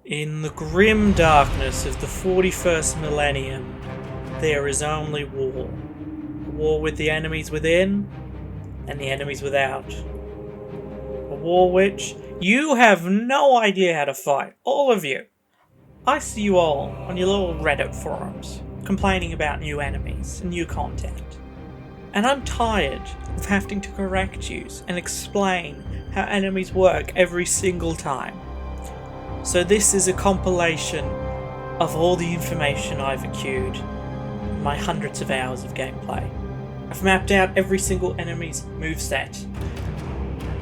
In the grim darkness of the 41st millennium, there is only war. War with the enemies within, and the enemies without. A war which you have no idea how to fight, all of you. I see you all on your little Reddit forums, complaining about new enemies and new content. And I'm tired of having to correct you and explain how enemies work every single time. So this is a compilation of all the information I've accrued in my hundreds of hours of gameplay. I've mapped out every single enemy's moveset.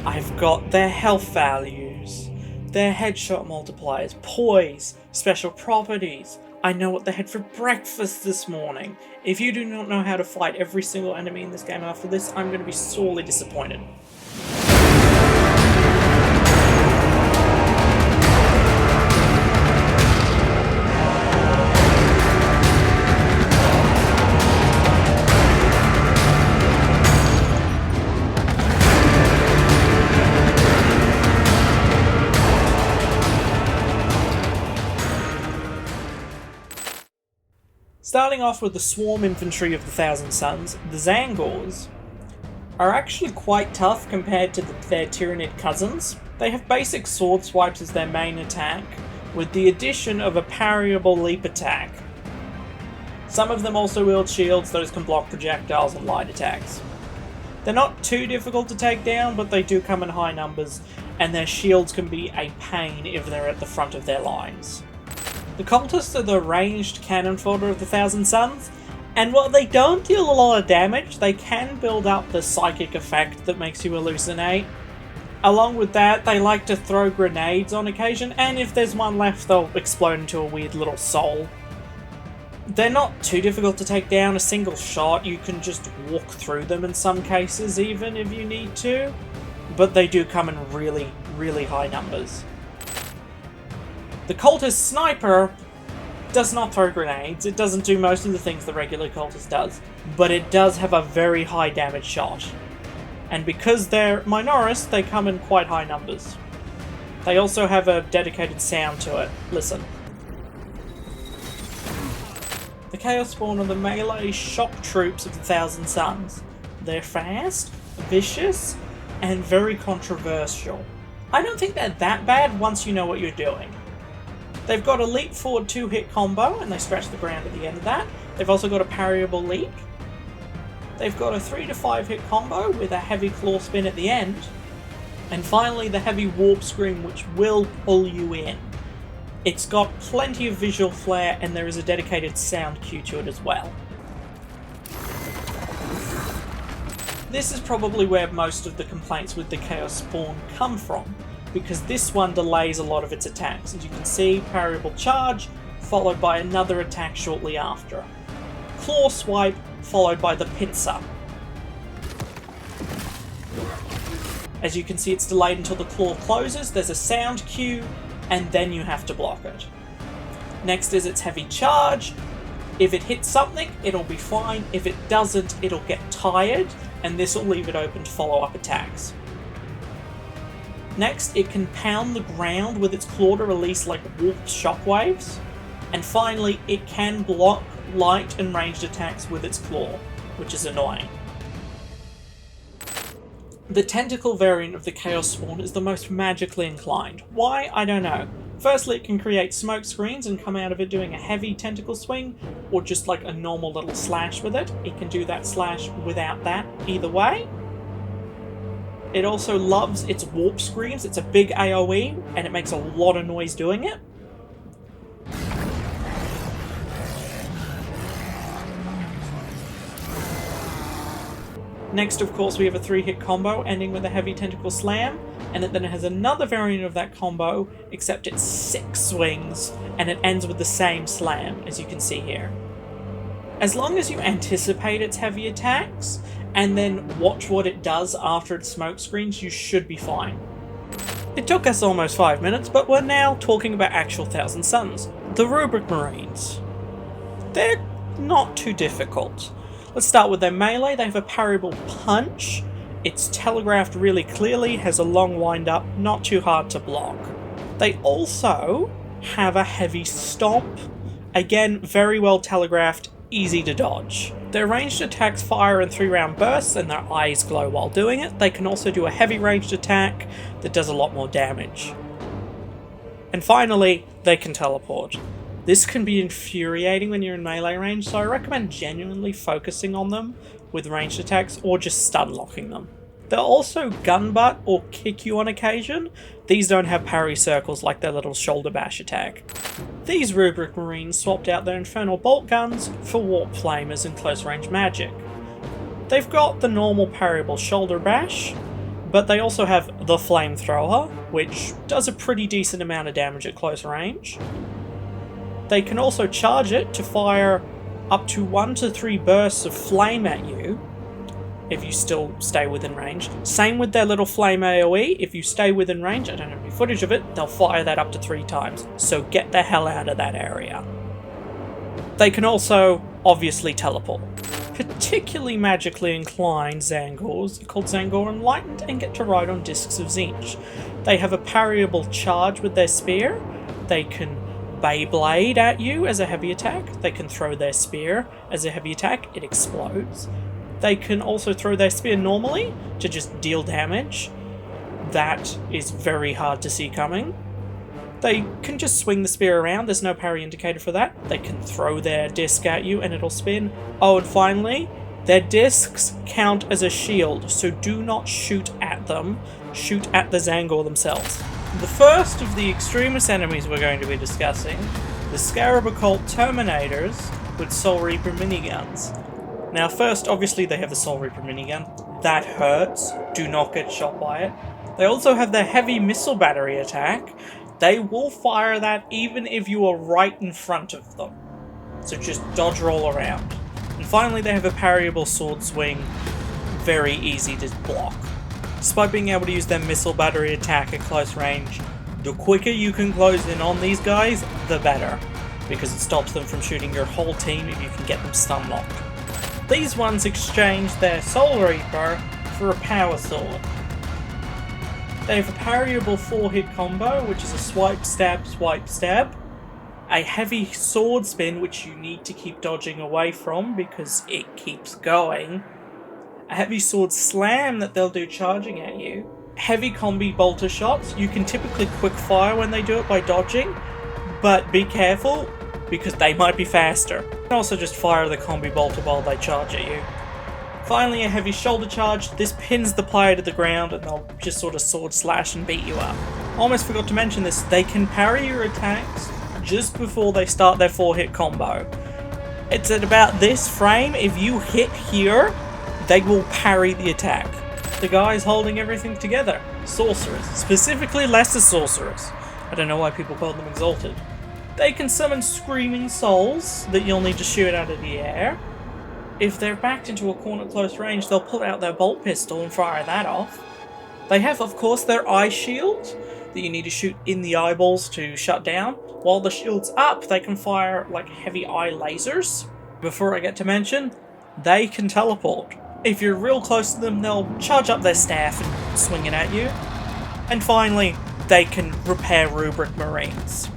I've got their health values, their headshot multipliers, poise, special properties. I know what they had for breakfast this morning. If you do not know how to fight every single enemy in this game after this, I'm going to be sorely disappointed. Starting off with the swarm infantry of the Thousand Suns, the Tzangors are actually quite tough compared to their Tyranid cousins. They have basic sword swipes as their main attack, with the addition of a parryable leap attack. Some of them also wield shields, those can block projectiles and light attacks. They're not too difficult to take down, but they do come in high numbers, and their shields can be a pain if they're at the front of their lines. The Cultists are the ranged cannon fodder of the Thousand Suns, and while they don't deal a lot of damage, they can build up the psychic effect that makes you hallucinate. Along with that, they like to throw grenades on occasion, and if there's one left, they'll explode into a weird little soul. They're not too difficult to take down. A single shot, you can just walk through them in some cases, even if you need to, but they do come in really, really high numbers. The Cultist Sniper does not throw grenades, it doesn't do most of the things the regular Cultist does, but it does have a very high damage shot. And because they're Minoris, they come in quite high numbers. They also have a dedicated sound to it. Listen. The Chaos Spawn are the melee shock troops of the Thousand Suns. They're fast, vicious, and very controversial. I don't think they're that bad once you know what you're doing. They've got a leap forward 2-hit combo, and they scratch the ground at the end of that. They've also got a parryable leap. They've got a 3 to 5 hit combo with a heavy claw spin at the end. And finally the heavy warp scream, which will pull you in. It's got plenty of visual flair, and there is a dedicated sound cue to it as well. This is probably where most of the complaints with the Chaos Spawn come from, because this one delays a lot of its attacks. As you can see, parryable charge, followed by another attack shortly after. Claw swipe, followed by the Pincer. As you can see, it's delayed until the claw closes, there's a sound cue, and then you have to block it. Next is its heavy charge. If it hits something, it'll be fine. If it doesn't, it'll get tired, and this will leave it open to follow-up attacks. Next, it can pound the ground with its claw to release like warped shockwaves. And finally, it can block light and ranged attacks with its claw, which is annoying. The Tentacle variant of the Chaos Spawn is the most magically inclined. Why? I don't know. Firstly, it can create smoke screens and come out of it doing a heavy tentacle swing, or just like a normal little slash with it. It can do that slash without that, either way. It also loves its warp screams. It's a big AoE, and it makes a lot of noise doing it. Next, of course, we have a 3-hit combo ending with a heavy tentacle slam, and then it has another variant of that combo, except it's 6 swings, and it ends with the same slam, as you can see here. As long as you anticipate its heavy attacks, and then watch what it does after its smoke screens, you should be fine. It took us almost 5 minutes, but we're now talking about actual Thousand Suns. The Rubric Marines. They're not too difficult. Let's start with their melee. They have a parryable punch. It's telegraphed really clearly, has a long wind up, not too hard to block. They also have a heavy stomp. Again, very well telegraphed, easy to dodge. Their ranged attacks fire in 3-round bursts and their eyes glow while doing it. They can also do a heavy ranged attack that does a lot more damage. And finally, they can teleport. This can be infuriating when you're in melee range, so I recommend genuinely focusing on them with ranged attacks or just stun locking them. They'll also gunbutt or kick you on occasion. These don't have parry circles like their little shoulder bash attack. These Rubric Marines swapped out their infernal bolt guns for warp flamers and close range magic. They've got the normal parryable shoulder bash, but they also have the flamethrower, which does a pretty decent amount of damage at close range. They can also charge it to fire up to 1 to 3 bursts of flame at you, if you still stay within range. Same with their little flame AoE, if you stay within range, I don't have any footage of it, they'll fire that up to 3 times, so get the hell out of that area. They can also, obviously, teleport. Particularly magically inclined Tzangors are called Tzangor Enlightened and get to ride on discs of Tzeentch. They have a parryable charge with their spear, they can Beyblade at you as a heavy attack, they can throw their spear as a heavy attack, it explodes. They can also throw their spear normally to just deal damage. That is very hard to see coming. They can just swing the spear around, there's no parry indicator for that. They can throw their disc at you and it'll spin. Oh, and finally, their discs count as a shield, so do not shoot at them, shoot at the Tzangor themselves. The first of the extremist enemies we're going to be discussing, the Scarab Occult Terminators with Soul Reaper miniguns. Now first, obviously they have the Soul Reaper minigun. That hurts. Do not get shot by it. They also have their heavy missile battery attack. They will fire that even if you are right in front of them. So just dodge roll around. And finally they have a parryable sword swing. Very easy to block. Despite being able to use their missile battery attack at close range, the quicker you can close in on these guys, the better. Because it stops them from shooting your whole team if you can get them stun locked. These ones exchange their Soul Reaper for a Power Sword. They have a parryable 4-hit combo, which is a swipe, stab, a heavy sword spin, which you need to keep dodging away from because it keeps going, a heavy sword slam that they'll do charging at you, heavy combi bolter shots. You can typically quick fire when they do it by dodging, but be careful because they might be faster. You can also just fire the combi bolter while they charge at you. Finally, a heavy shoulder charge. This pins the player to the ground and they'll just sort of sword slash and beat you up. Almost forgot to mention this, they can parry your attacks just before they start their 4-hit combo. It's at about this frame, if you hit here, they will parry the attack. The guys holding everything together, Sorcerers, specifically lesser Sorcerers. I don't know why people call them Exalted. They can summon Screaming Souls that you'll need to shoot out of the air. If they're backed into a corner at close range, they'll pull out their bolt pistol and fire that off. They have, of course, their eye shield that you need to shoot in the eyeballs to shut down. While the shield's up, they can fire like heavy eye lasers. Before I get to mention, they can teleport. If you're real close to them, they'll charge up their staff and swing it at you. And finally, they can repair Rubric Marines.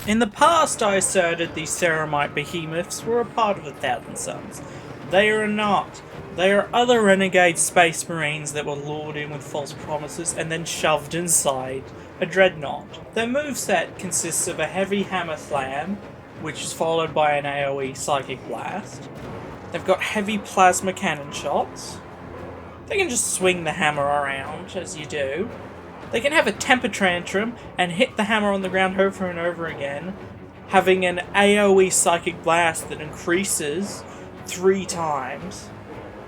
In the past, I asserted these Ceramite behemoths were a part of the Thousand Suns. They are not. They are other renegade space marines that were lured in with false promises and then shoved inside a dreadnought. Their moveset consists of a heavy hammer slam, which is followed by an AoE psychic blast. They've got heavy plasma cannon shots. They can just swing the hammer around as you do. They can have a temper tantrum and hit the hammer on the ground over and over again, having an AoE psychic blast that increases 3 times,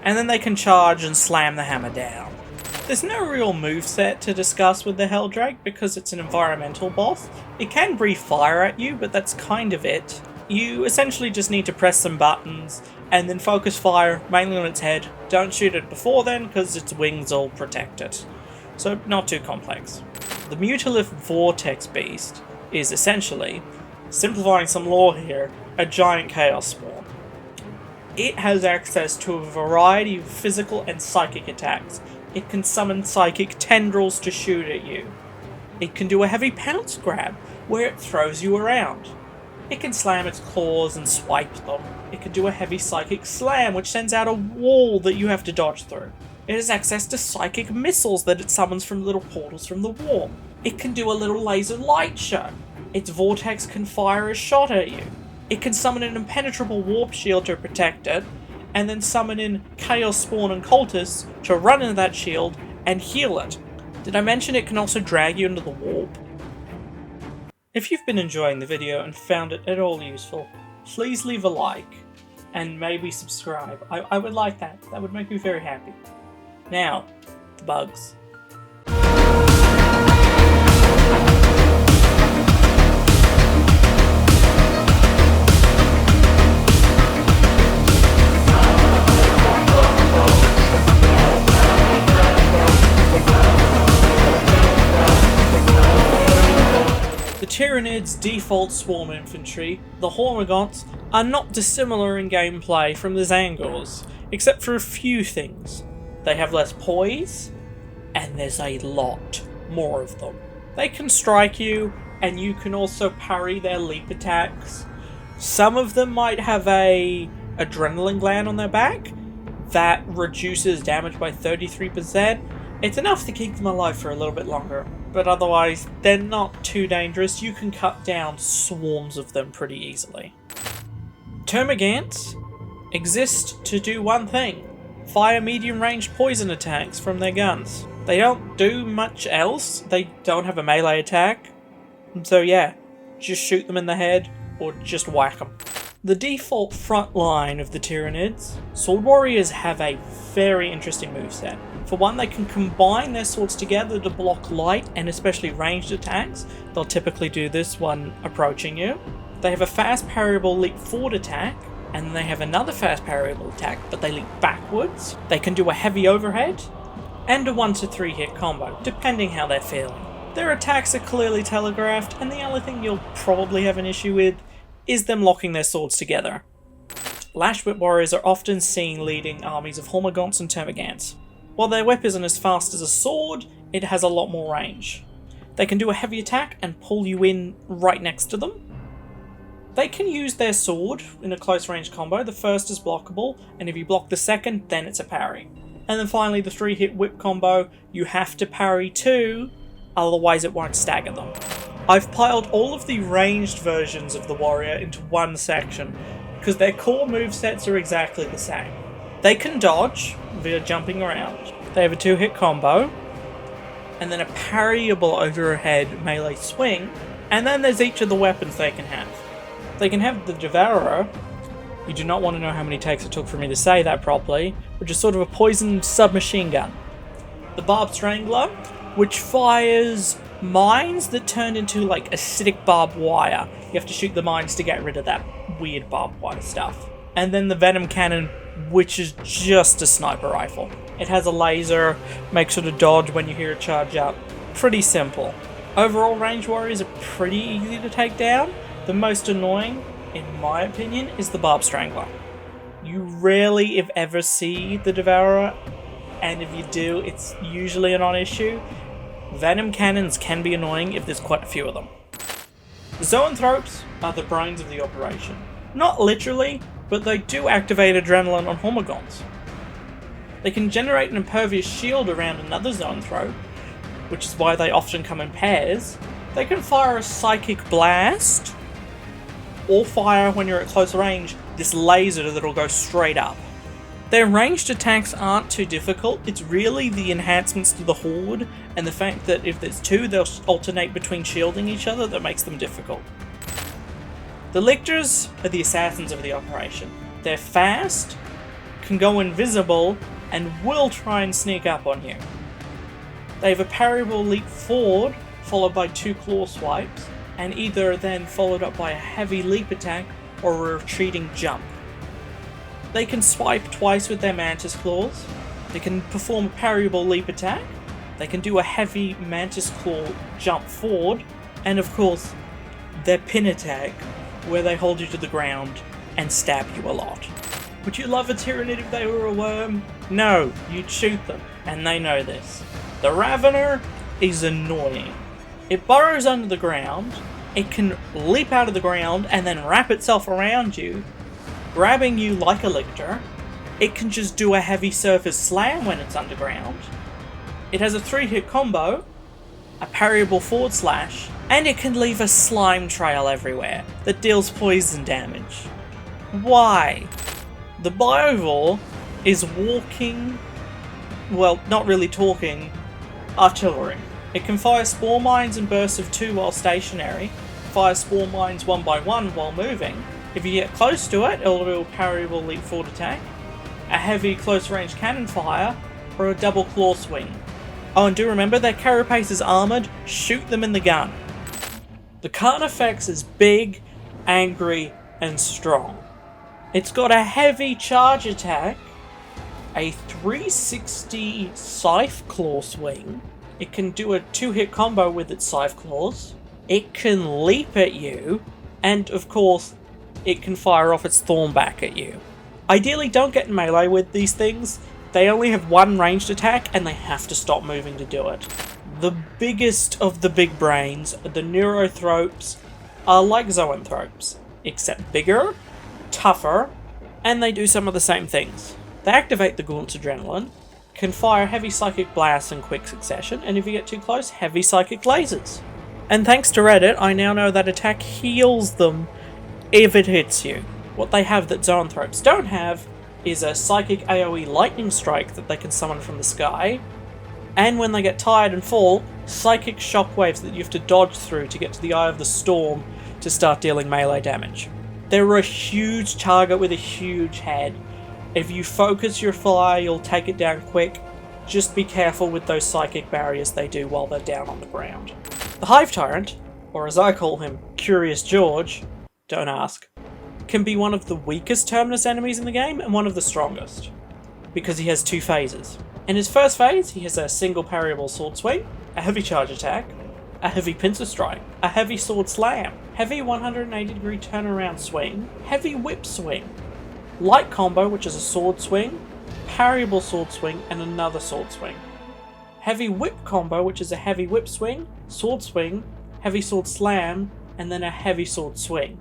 and then they can charge and slam the hammer down. There's no real moveset to discuss with the Helldrake because it's an environmental boss. It can breathe fire at you, but that's kind of it. You essentially just need to press some buttons and then focus fire mainly on its head. Don't shoot it before then because its wings all protect it. So not too complex. The Mutalith Vortex Beast is essentially, simplifying some lore here, a giant chaos spawn. It has access to a variety of physical and psychic attacks. It can summon psychic tendrils to shoot at you. It can do a heavy pounce grab, where it throws you around. It can slam its claws and swipe them. It can do a heavy psychic slam, which sends out a wall that you have to dodge through. It has access to psychic missiles that it summons from little portals from the warp. It can do a little laser light show. Its vortex can fire a shot at you. It can summon an impenetrable warp shield to protect it, and then summon in Chaos Spawn and Cultists to run into that shield and heal it. Did I mention it can also drag you into the warp? If you've been enjoying the video and found it at all useful, please leave a like and maybe subscribe. I would like that. That would make me very happy. Now, the bugs. The Tyranids' default swarm infantry, the Hormagaunts, are not dissimilar in gameplay from the Tzangors, except for a few things. They have less poise, and there's a lot more of them. They can strike you, and you can also parry their leap attacks. Some of them might have a adrenaline gland on their back that reduces damage by 33%. It's enough to keep them alive for a little bit longer, but otherwise they're not too dangerous. You can cut down swarms of them pretty easily. Termagants exist to do one thing: fire medium-range poison attacks from their guns. They don't do much else. They don't have a melee attack, so yeah, just shoot them in the head or just whack them. The default front line of the Tyranids, Sword Warriors have a very interesting moveset. For one, they can combine their swords together to block light and especially ranged attacks. They'll typically do this when approaching you. They have a fast parryable leap forward attack, and then they have another fast parryable attack, but they leap backwards. They can do a heavy overhead, and a 1 to 3 hit combo, depending how they're feeling. Their attacks are clearly telegraphed, and the only thing you'll probably have an issue with is them locking their swords together. Lash Whip Warriors are often seen leading armies of Hormagaunts and Termagants. While their whip isn't as fast as a sword, it has a lot more range. They can do a heavy attack and pull you in right next to them. They can use their sword in a close range combo. The first is blockable, and if you block the second, then it's a parry. And then finally the 3-hit whip combo, you have to parry too, otherwise it won't stagger them. I've piled all of the ranged versions of the warrior into one section, because their core movesets are exactly the same. They can dodge via jumping around. They have a 2-hit combo, and then a parryable overhead melee swing, and then there's each of the weapons they can have. They can have the Devourer. You do not want to know how many takes it took for me to say that properly, which is sort of a poisoned submachine gun. The Barbed Strangler, which fires mines that turn into like acidic barbed wire. You have to shoot the mines to get rid of that weird barbed wire stuff. And then the Venom Cannon, which is just a sniper rifle. It has a laser, makes sure to dodge when you hear it charge up. Pretty simple. Overall, range warriors are pretty easy to take down. The most annoying, in my opinion, is the Barbed Strangler. You rarely, if ever, see the Devourer, and if you do, it's usually a non-issue. Venom Cannons can be annoying if there's quite a few of them. The Zoanthropes are the brains of the operation. Not literally, but they do activate adrenaline on Hormagaunts. They can generate an impervious shield around another Zoanthrope, which is why they often come in pairs. They can fire a psychic blast, or fire, when you're at close range, this laser that'll go straight up. Their ranged attacks aren't too difficult. It's really the enhancements to the Horde and the fact that if there's two, they'll alternate between shielding each other that makes them difficult. The Lictors are the assassins of the operation. They're fast, can go invisible, and will try and sneak up on you. They have a parryable leap forward, followed by 2 claw swipes, and either then followed up by a heavy leap attack or a retreating jump. They can swipe twice with their Mantis Claws, they can perform a parryable leap attack, they can do a heavy Mantis Claw jump forward, and of course, their pin attack, where they hold you to the ground and stab you a lot. Would you love a Tyranid if they were a worm? No, you'd shoot them, and they know this. The Ravener is annoying. It burrows under the ground, it can leap out of the ground and then wrap itself around you, grabbing you like a Lictor. It can just do a heavy surface slam when it's underground. It has a 3-hit combo, a parryable forward slash, and it can leave a slime trail everywhere that deals poison damage. Why? The Biovore is walking, well, not really talking, artillery. It can fire spore mines in bursts of 2 while stationary, fire spore mines 1 by 1 while moving. If you get close to it, it'll do a parryable leap forward attack, a heavy close range cannon fire, or a double claw swing. Oh, and do remember their carapace is armoured, shoot them in the gun. The Carnifex is big, angry, and strong. It's got a heavy charge attack, a 360 scythe claw swing. It can do a 2-hit combo with its scythe claws. It can leap at you, and of course, it can fire off its thorn back at you. Ideally, don't get in melee with these things. They only have 1 ranged attack, and they have to stop moving to do it. The biggest of the big brains, the Neurothropes, are like Zoanthropes, except bigger, tougher, and they do some of the same things. They activate the Gaunt's Adrenaline, can fire heavy psychic blasts in quick succession, and if you get too close, heavy psychic lasers. And thanks to Reddit, I now know that attack heals them if it hits you. What they have that Zoanthropes don't have is a psychic AoE lightning strike that they can summon from the sky, and when they get tired and fall, psychic shockwaves that you have to dodge through to get to the Eye of the Storm to start dealing melee damage. They're a huge target with a huge head. If you focus your fire, you'll take it down quick. Just be careful with those psychic barriers they do while they're down on the ground. The Hive Tyrant, or as I call him, Curious George, don't ask, can be one of the weakest Terminus enemies in the game and one of the strongest, because he has 2 phases. In his first phase, he has a single parryable sword swing, a heavy charge attack, a heavy pincer strike, a heavy sword slam, heavy 180-degree turnaround swing, heavy whip swing, light combo, which is a sword swing, parryable sword swing, and another sword swing. Heavy whip combo, which is a heavy whip swing, heavy sword slam, and then a heavy sword swing.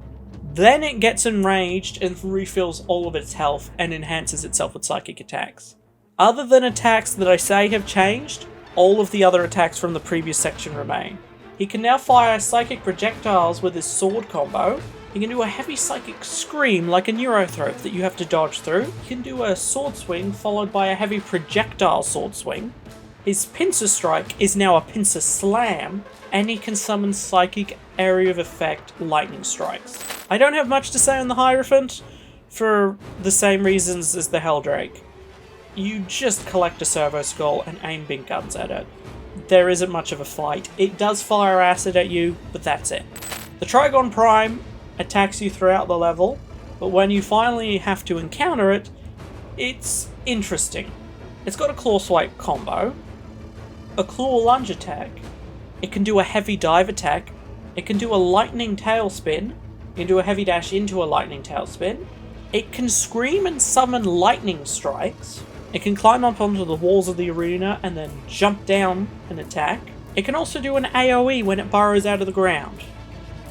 Then it gets enraged and refills all of its health and enhances itself with psychic attacks. Other than attacks that I say have changed, all of the other attacks from the previous section remain. He can now fire psychic projectiles with his sword combo. He can do a heavy psychic scream like a Neurothrope that you have to dodge through. He can do a sword swing followed by a heavy projectile sword swing. His pincer strike is now a pincer slam, and he can summon psychic area of effect lightning strikes. I don't have much to say on the Hierophant for the same reasons as the Helldrake. You just collect a servo skull and aim big guns at it. There isn't much of a fight. It does fire acid at you, but that's it. The Trygon Prime attacks you throughout the level, but when you finally have to encounter it, it's interesting. It's got a claw swipe combo, a claw lunge attack, it can do a heavy dive attack, it can do a lightning tail spin, it can do a heavy dash into a lightning tail spin, it can scream and summon lightning strikes, it can climb up onto the walls of the arena and then jump down and attack. It can also do an AoE when it burrows out of the ground.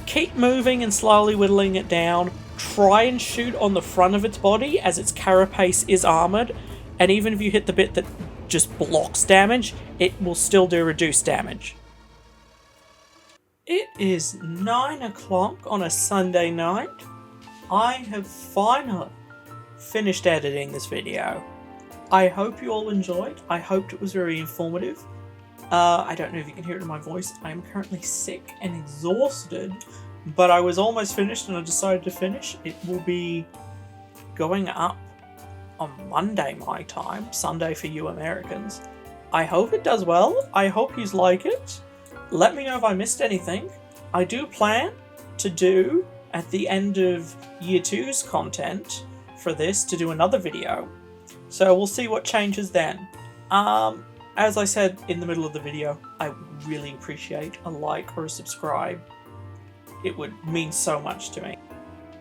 Keep moving and slowly whittling it down. Try and shoot on the front of its body as its carapace is armoured, and even if you hit the bit that just blocks damage, it will still do reduced damage. It is 9 o'clock on a Sunday night. I have finally finished editing this video. I hope you all enjoyed. I hoped it was very informative. I don't know if you can hear it in my voice. I am currently sick and exhausted, but I was almost finished and I decided to finish. It will be going up on Monday my time, Sunday for you Americans. I hope it does well. I hope you like it. Let me know if I missed anything. I do plan to do, at the end of Year 2's content for this, to do another video. So we'll see what changes then. As I said in the middle of the video, I would really appreciate a like or a subscribe. It would mean so much to me.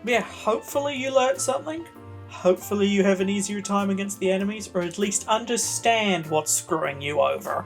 But yeah, hopefully you learned something. Hopefully you have an easier time against the enemies, or at least understand what's screwing you over.